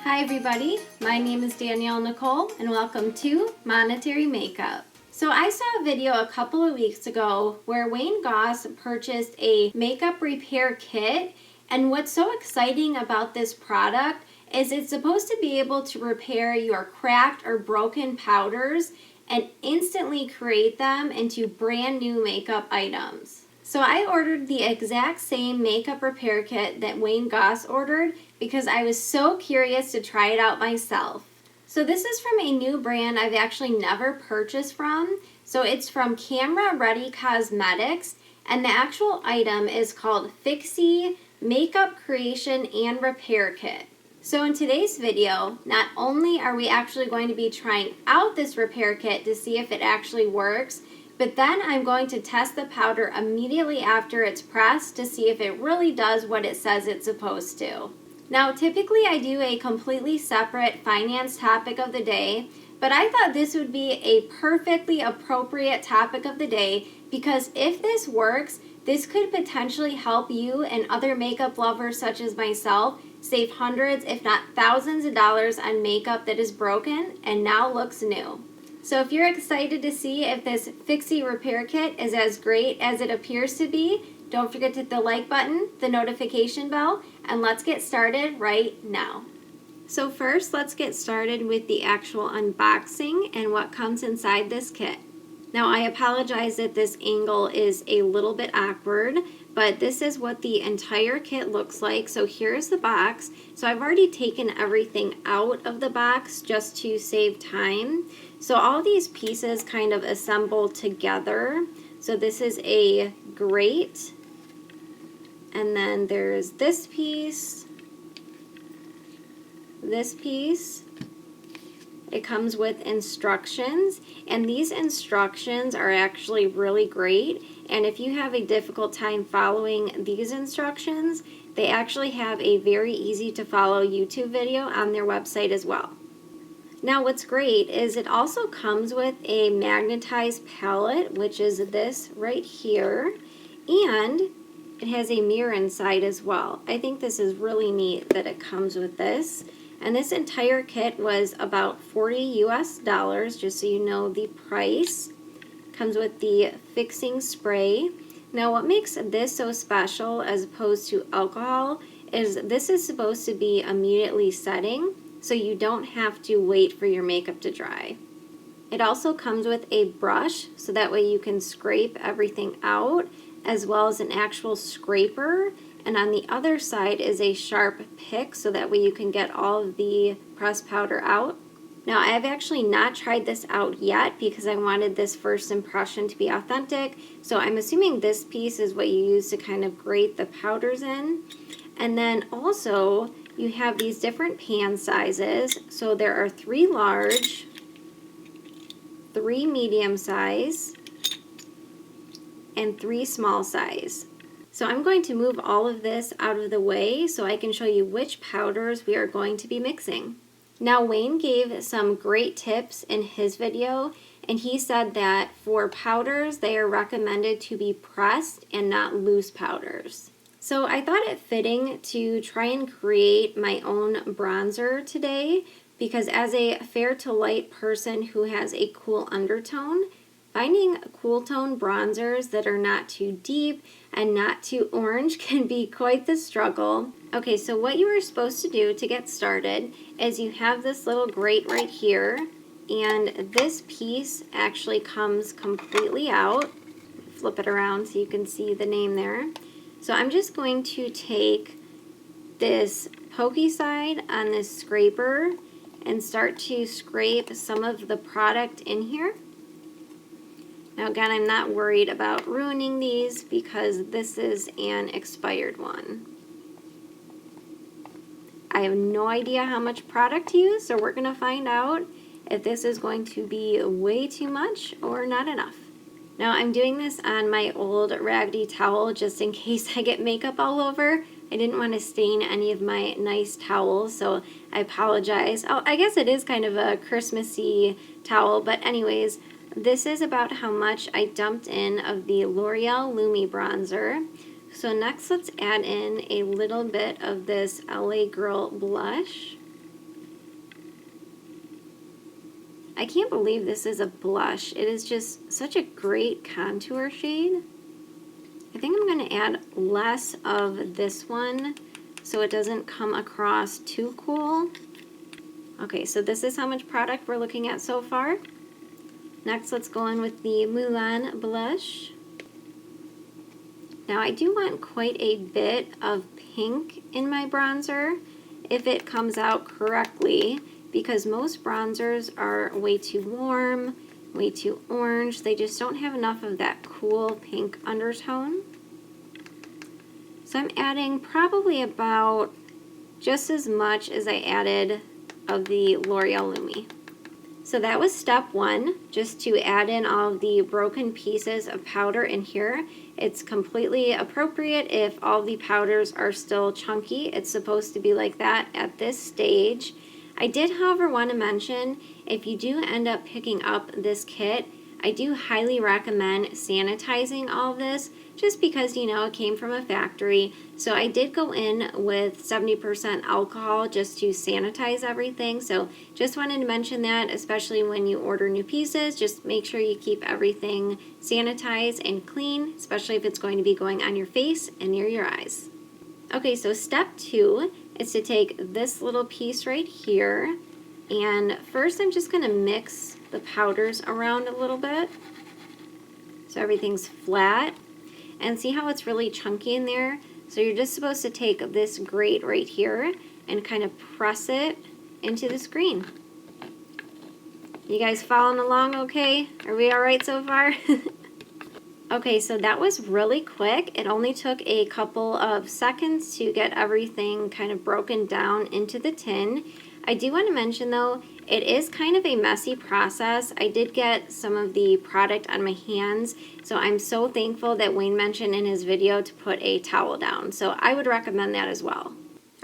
Hi everybody, my name is Danielle Nicole and welcome to Monetary Makeup. So I saw a video a couple of weeks ago where Wayne Goss purchased a makeup repair kit, and what's so exciting about this product is it's supposed to be able to repair your cracked or broken powders and instantly create them into brand new makeup items. So I ordered the exact same makeup repair kit that Wayne Goss ordered because I was so curious to try it out myself. So this is from a new brand I've actually never purchased from. So it's from Camera Ready Cosmetics, and the actual item is called Fixy Makeup Creation and Repair Kit. So in today's video, not only are we actually going to be trying out this repair kit to see if it actually works, but then I'm going to test the powder immediately after it's pressed to see if it really does what it says it's supposed to. Now, typically I do a completely separate finance topic of the day, but I thought this would be a perfectly appropriate topic of the day because if this works, this could potentially help you and other makeup lovers such as myself save hundreds, if not thousands of dollars on makeup that is broken and now looks new. So if you're excited to see if this Fixy Repair Kit is as great as it appears to be, don't forget to hit the like button, the notification bell, and let's get started right now. So first, let's get started with the actual unboxing and what comes inside this kit. Now I apologize that this angle is a little bit awkward, but this is what the entire kit looks like. So here's the box. So I've already taken everything out of the box just to save time. So all these pieces kind of assemble together. So this is a grate, and then there's this piece, this piece. It comes with instructions, and these instructions are actually really great. And if you have a difficult time following these instructions, they actually have a very easy to follow YouTube video on their website as well. Now what's great is it also comes with a magnetized pallet, which is this right here, and it has a mirror inside as well. I think this is really neat that it comes with this. And this entire kit was about $40 US, just so you know the price. Comes with the fixing spray. Now what makes this so special as opposed to alcohol is this is supposed to be immediately setting, so you don't have to wait for your makeup to dry. It also comes with a brush, so that way you can scrape everything out, as well as an actual scraper. And on the other side is a sharp pick, so that way you can get all of the pressed powder out. Now I have actually not tried this out yet because I wanted this first impression to be authentic. So I'm assuming this piece is what you use to kind of grate the powders in. And then also you have these different pan sizes. So there are 3 large, 3 medium size, and 3 small size. So I'm going to move all of this out of the way so I can show you which powders we are going to be mixing. Now Wayne gave some great tips in his video, and he said that for powders they are recommended to be pressed and not loose powders. So I thought it fitting to try and create my own bronzer today because as a fair to light person who has a cool undertone, finding cool tone bronzers that are not too deep and not too orange can be quite the struggle. Okay, so what you are supposed to do to get started is you have this little grate right here, and this piece actually comes completely out. Flip it around so you can see the name there. So I'm just going to take this pokey side on this scraper and start to scrape some of the product in here. Now again, I'm not worried about ruining these because this is an expired one. I have no idea how much product to use, so we're going to find out if this is going to be way too much or not enough. Now I'm doing this on my old raggedy towel just in case I get makeup all over. I didn't want to stain any of my nice towels, so I apologize. Oh, I guess it is kind of a Christmassy towel, but anyways, this is about how much I dumped in of the L'Oreal Lumi bronzer. So next let's add in a little bit of this LA Girl blush. I can't believe this is a blush. It is just such a great contour shade. I think I'm going to add less of this one so it doesn't come across too cool. Okay, so this is how much product we're looking at so far. Next, let's go in with the Mulan blush. Now I do want quite a bit of pink in my bronzer if it comes out correctly, because most bronzers are way too warm, way too orange. They just don't have enough of that cool pink undertone. So I'm adding probably about just as much as I added of the L'Oreal Lumi. So that was step one, just to add in all of the broken pieces of powder in here. It's completely appropriate if all the powders are still chunky. It's supposed to be like that at this stage. I did, however, want to mention, if you do end up picking up this kit, I do highly recommend sanitizing all of this, just because, you know, it came from a factory. So I did go in with 70% alcohol just to sanitize everything. So just wanted to mention that, especially when you order new pieces, just make sure you keep everything sanitized and clean, especially if it's going to be going on your face and near your eyes. Okay, so step two is to take this little piece right here, and first I'm just going to mix the powders around a little bit so everything's flat. And see how it's really chunky in there? So you're just supposed to take this grate right here and kind of press it into the screen. You guys following along okay? Are we all right so far? Okay, so that was really quick. It only took a couple of seconds to get everything kind of broken down into the tin. I do want to mention though, it is kind of a messy process. I did get some of the product on my hands, so I'm so thankful that Wayne mentioned in his video to put a towel down. So I would recommend that as well.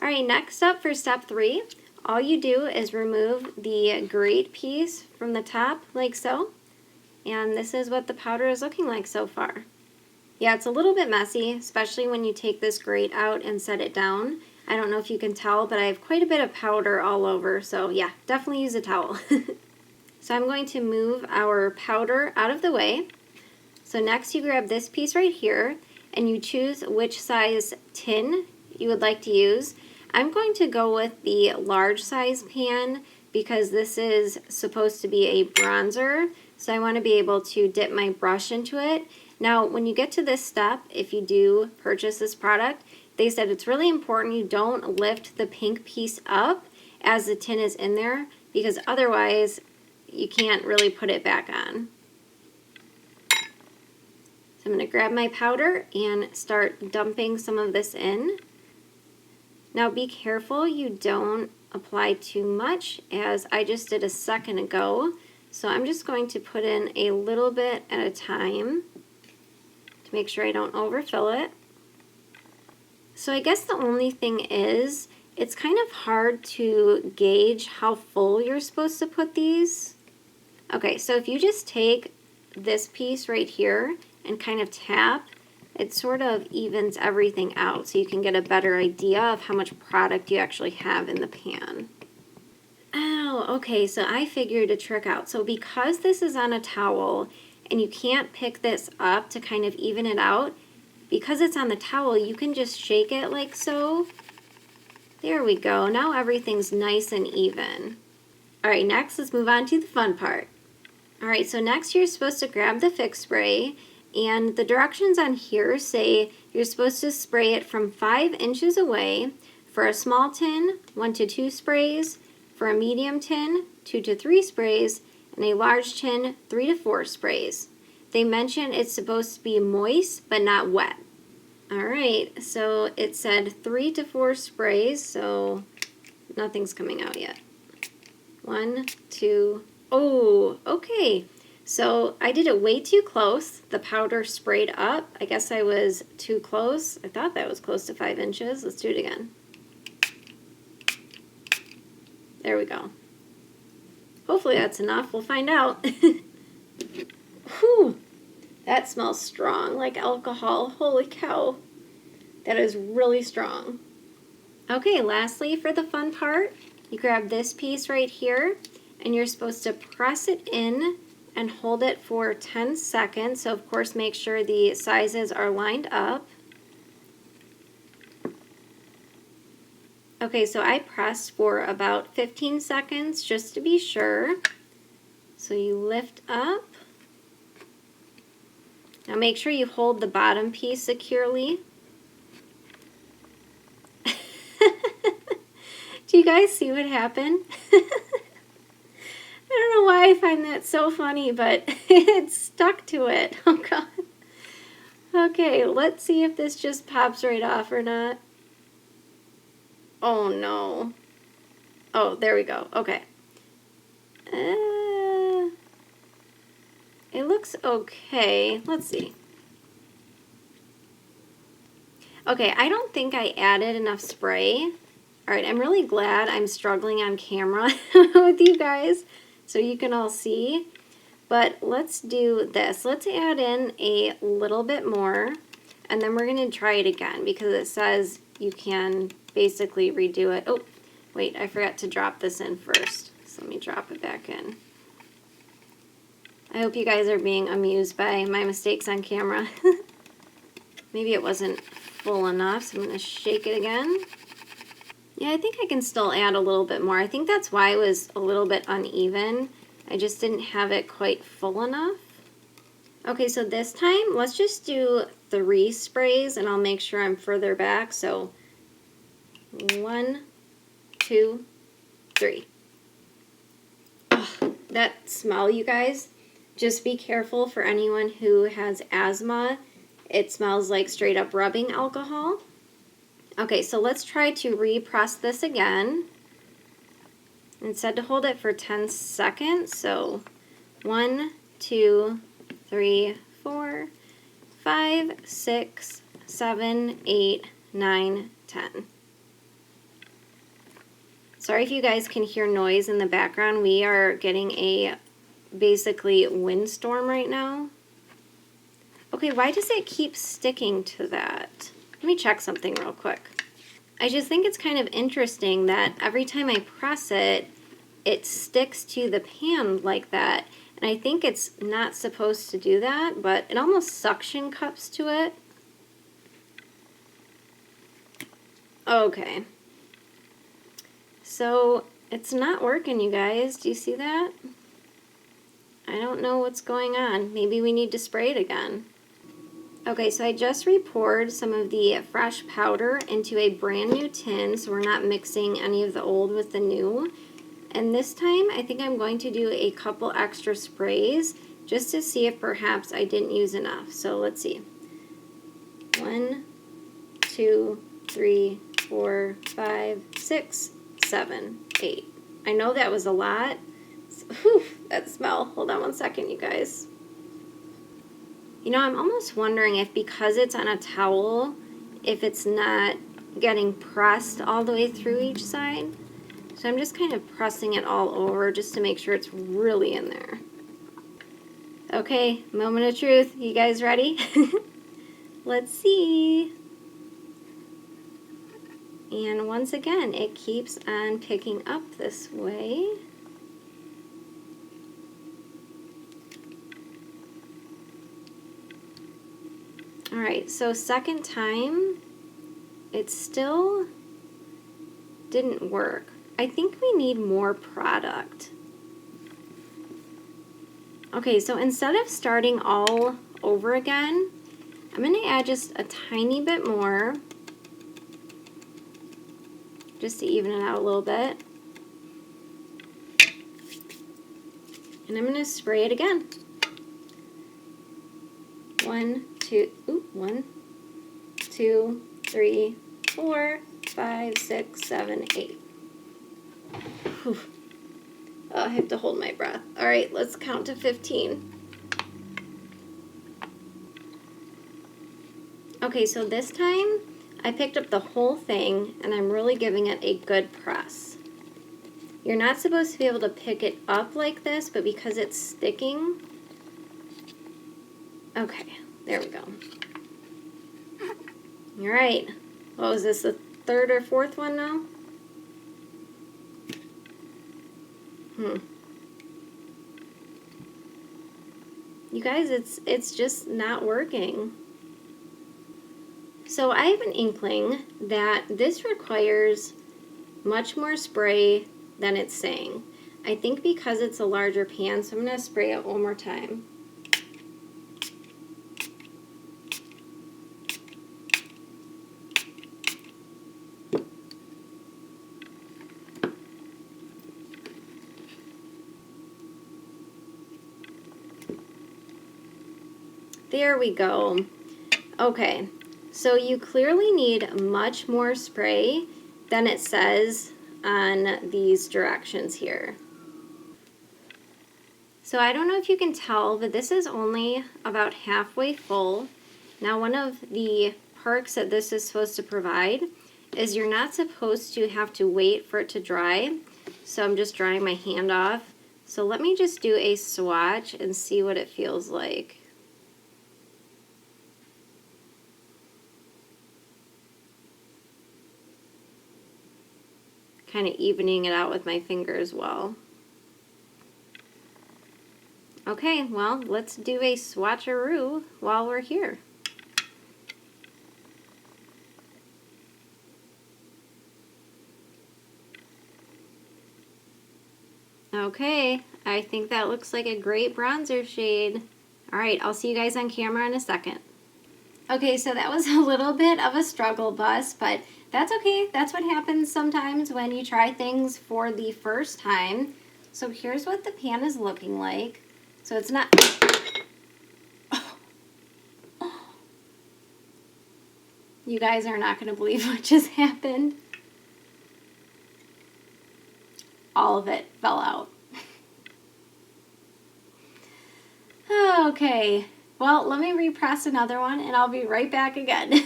All right, next up for step three, all you do is remove the grate piece from the top like so. And this is what the powder is looking like so far. Yeah, it's a little bit messy, especially when you take this grate out and set it down. I don't know if you can tell, but I have quite a bit of powder all over, so yeah, definitely use a towel. So I'm going to move our powder out of the way. So next you grab this piece right here, and you choose which size tin you would like to use. I'm going to go with the large size pan because this is supposed to be a bronzer, so I want to be able to dip my brush into it. Now, when you get to this step, if you do purchase this product, they said it's really important you don't lift the pink piece up as the tin is in there, because otherwise you can't really put it back on. So I'm going to grab my powder and start dumping some of this in. Now be careful you don't apply too much, as I just did a second ago. So I'm just going to put in a little bit at a time to make sure I don't overfill it. So I guess the only thing is, it's kind of hard to gauge how full you're supposed to put these. Okay, so if you just take this piece right here and kind of tap, it sort of evens everything out so you can get a better idea of how much product you actually have in the pan. Oh, okay, so I figured a trick out. So because this is on a towel and you can't pick this up to kind of even it out, because it's on the towel, you can just shake it like so. There we go. Now everything's nice and even. All right, next let's move on to the fun part. All right, so next you're supposed to grab the Fix Spray, and the directions on here say you're supposed to spray it from 5 inches away. For a small tin, 1 to 2 sprays. For a medium tin, 2 to 3 sprays. And a large tin, 3 to 4 sprays. They mention it's supposed to be moist but not wet. Alright, so it said 3 to 4 sprays, so nothing's coming out yet. 1, 2, oh, okay. So I did it way too close. The powder sprayed up. I guess I was too close. I thought that was close to 5 inches. Let's do it again. There we go. Hopefully that's enough. We'll find out. Whew. That smells strong, like alcohol. Holy cow. That is really strong. Okay, lastly, for the fun part, you grab this piece right here and you're supposed to press it in and hold it for 10 seconds. So of course make sure the sizes are lined up. Okay, so I pressed for about 15 seconds just to be sure. So you lift up. Now make sure you hold the bottom piece securely. Do you guys see what happened? I don't know why I find that so funny, but it stuck to it. Oh God. Okay, let's see if this just pops right off or not. Oh no. Oh, there we go. Okay. It looks okay. Let's see. Okay, I don't think I added enough spray. Alright, I'm really glad I'm struggling on camera with you guys so you can all see. But let's do this. Let's add in a little bit more, and then we're going to try it again because it says you can basically redo it. Oh, wait, I forgot to drop this in first. So let me drop it back in. I hope you guys are being amused by my mistakes on camera. Maybe it wasn't full enough, so I'm going to shake it again. Yeah, I think I can still add a little bit more. I think that's why it was a little bit uneven. I just didn't have it quite full enough. Okay, so this time, let's just do 3 sprays, and I'll make sure I'm further back. So 1, 2, 3. Oh, that smell, you guys. Just be careful for anyone who has asthma. It smells like straight up rubbing alcohol. Okay, so let's try to repress this again. It said to hold it for 10 seconds, so 1, 2, 3, 4, 5, 6, 7, 8, 9, 10. Sorry if you guys can hear noise in the background. We are getting a basically windstorm right now. Okay, why does it keep sticking to that? Let me check something real quick. I just think it's kind of interesting that every time I press it, it sticks to the pan like that. And I think it's not supposed to do that, but it almost suction cups to it. Okay. So it's not working, you guys. Do you see that? I don't know what's going on. Maybe we need to spray it again. Okay, so I just re-poured some of the fresh powder into a brand new tin, so we're not mixing any of the old with the new. And this time, I think I'm going to do a couple extra sprays just to see if perhaps I didn't use enough. So let's see. 1, 2, 3, 4, 5, 6, 7, 8. I know that was a lot. Whew, that smell. Hold on one second, you guys. You know, I'm almost wondering if because it's on a towel, if it's not getting pressed all the way through each side. So I'm just kind of pressing it all over just to make sure it's really in there. Okay, moment of truth. You guys ready? Let's see. And once again, it keeps on picking up this way. Alright, so second time, it still didn't work. I think we need more product. Okay, so instead of starting all over again, I'm going to add just a tiny bit more, just to even it out a little bit. And I'm going to spray it again. 1, 2, 3, 4, 5, 6, 7, 8. Whew. Oh, I have to hold my breath. All right, let's count to 15. Okay, so this time I picked up the whole thing and I'm really giving it a good press. You're not supposed to be able to pick it up like this, but because it's sticking. Okay, there we go. All right. What was this, the third or fourth one now? You guys, it's just not working. So I have an inkling that this requires much more spray than it's saying. I think because it's a larger pan, so I'm going to spray it one more time. There we go. Okay, so you clearly need much more spray than it says on these directions here. So I don't know if you can tell, but this is only about halfway full. Now, one of the perks that this is supposed to provide is you're not supposed to have to wait for it to dry. So I'm just drying my hand off. So let me just do a swatch and see what it feels like. Kind of evening it out with my finger as well. Okay, well, let's do a swatcheroo while we're here. Okay, I think that looks like a great bronzer shade. All right, I'll see you guys on camera in a second. Okay, so that was a little bit of a struggle bus, but that's okay. That's what happens sometimes when you try things for the first time. So here's what the pan is looking like. So it's not... You guys are not going to believe what just happened. All of it fell out. Okay, well, let me repress another one and I'll be right back again.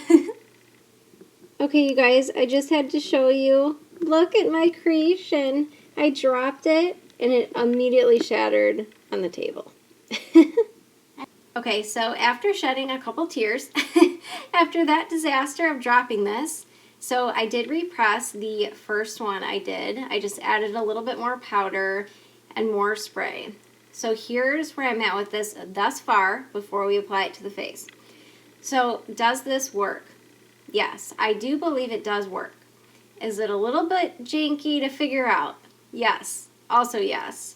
Okay, you guys, I just had to show you. Look at my creation. I dropped it and it immediately shattered on the table. Okay, so after shedding a couple tears, after that disaster of dropping this, so I did repress the first one I did. I just added a little bit more powder and more spray. So here's where I'm at with this thus far before we apply it to the face. So does this work? Yes, I do believe it does work. Is it a little bit janky to figure out? Yes, also yes.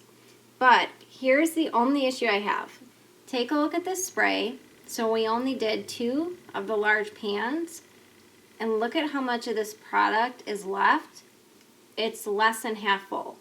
But here's the only issue I have. Take a look at this spray. So we only did 2 of the large pans. And look at how much of this product is left. It's less than half full.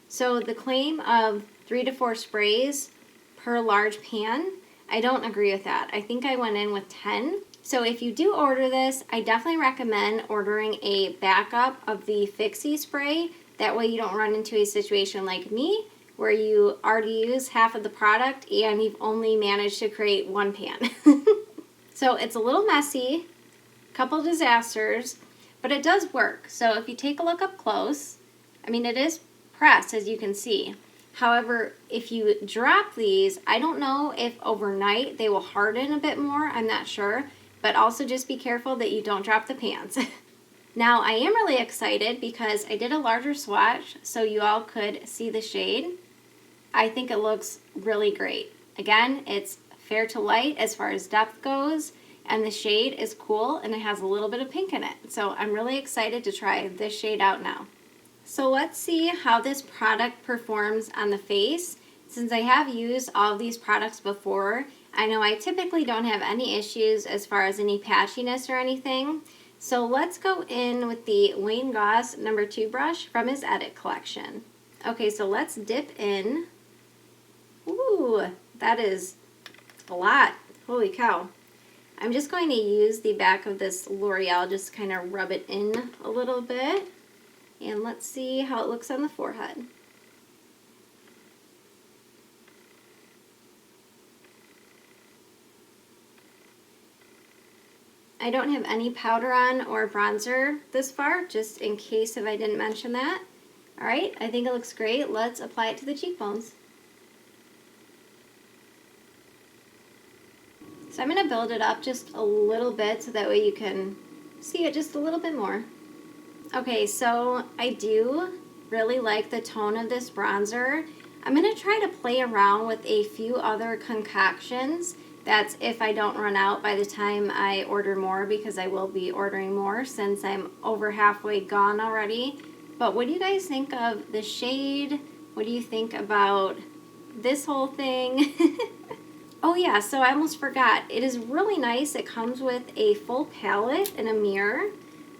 So the claim of 3 to 4 sprays per large pan, I don't agree with that. I think I went in with 10. So if you do order this, I definitely recommend ordering a backup of the Fixy spray. That way you don't run into a situation like me where you already use half of the product and you've only managed to create 1 pan. So it's a little messy, a couple disasters, but it does work. So if you take a look up close, I mean, it is pressed, as you can see. However, if you drop these, I don't know if overnight they will harden a bit more, I'm not sure, but also just be careful that you don't drop the pans. Now, I am really excited because I did a larger swatch so you all could see the shade. I think it looks really great. Again, it's fair to light as far as depth goes, and the shade is cool and it has a little bit of pink in it. So I'm really excited to try this shade out now. So let's see how this product performs on the face. Since I have used all of these products before, I know I typically don't have any issues as far as any patchiness or anything. So let's go in with the Wayne Goss No. 2 brush from his Edit collection. Okay, so let's dip in. Ooh, that is a lot. Holy cow. I'm just going to use the back of this L'Oreal, just kind of rub it in a little bit. And let's see how it looks on the forehead. I don't have any powder on or bronzer this far, just in case if I didn't mention that. Alright, I think it looks great. Let's apply it to the cheekbones. So I'm going to build it up just a little bit so that way you can see it just a little bit more. Okay, so I do really like the tone of this bronzer. I'm going to try to play around with a few other concoctions. That's if I don't run out by the time I order more, because I will be ordering more since I'm over halfway gone already. But what do you guys think of the shade? What do you think about this whole thing? Oh yeah, so I almost forgot. It is really nice. It comes with a full palette and a mirror.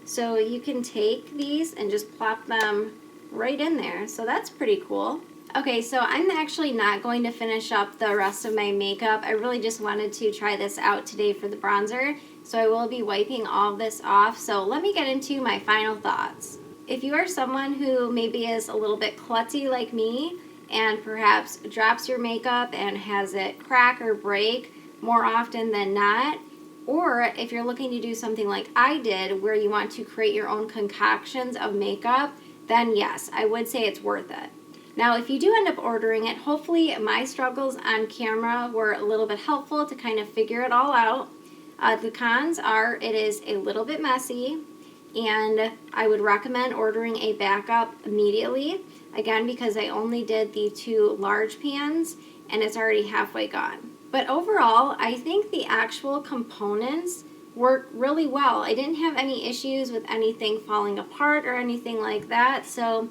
So you can take these and just plop them right in there. So that's pretty cool. Okay, so I'm actually not going to finish up the rest of my makeup. I really just wanted to try this out today for the bronzer. So I will be wiping all of this off. So let me get into my final thoughts. If you are someone who maybe is a little bit klutzy like me and perhaps drops your makeup and has it crack or break more often than not, or if you're looking to do something like I did where you want to create your own concoctions of makeup, then yes, I would say it's worth it. Now, if you do end up ordering it, hopefully my struggles on camera were a little bit helpful to kind of figure it all out. The cons are it is a little bit messy, and I would recommend ordering a backup immediately. Again, because I only did the 2 large pans and it's already halfway gone. But overall, I think the actual components work really well. I didn't have any issues with anything falling apart or anything like that, so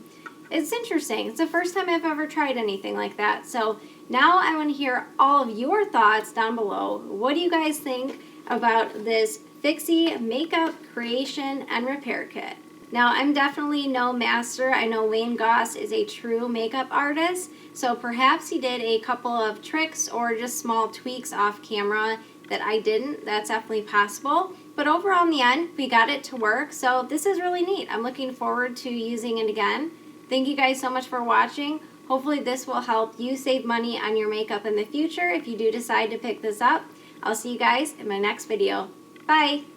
it's interesting. It's the first time I've ever tried anything like that. So now I want to hear all of your thoughts down below. What do you guys think about this Fixy Makeup Creation and Repair Kit? Now, I'm definitely no master. I know Wayne Goss is a true makeup artist, so perhaps he did a couple of tricks or just small tweaks off camera that I didn't. That's definitely possible. But overall, in the end, we got it to work, so this is really neat. I'm looking forward to using it again. Thank you guys so much for watching. Hopefully this will help you save money on your makeup in the future if you do decide to pick this up. I'll see you guys in my next video. Bye!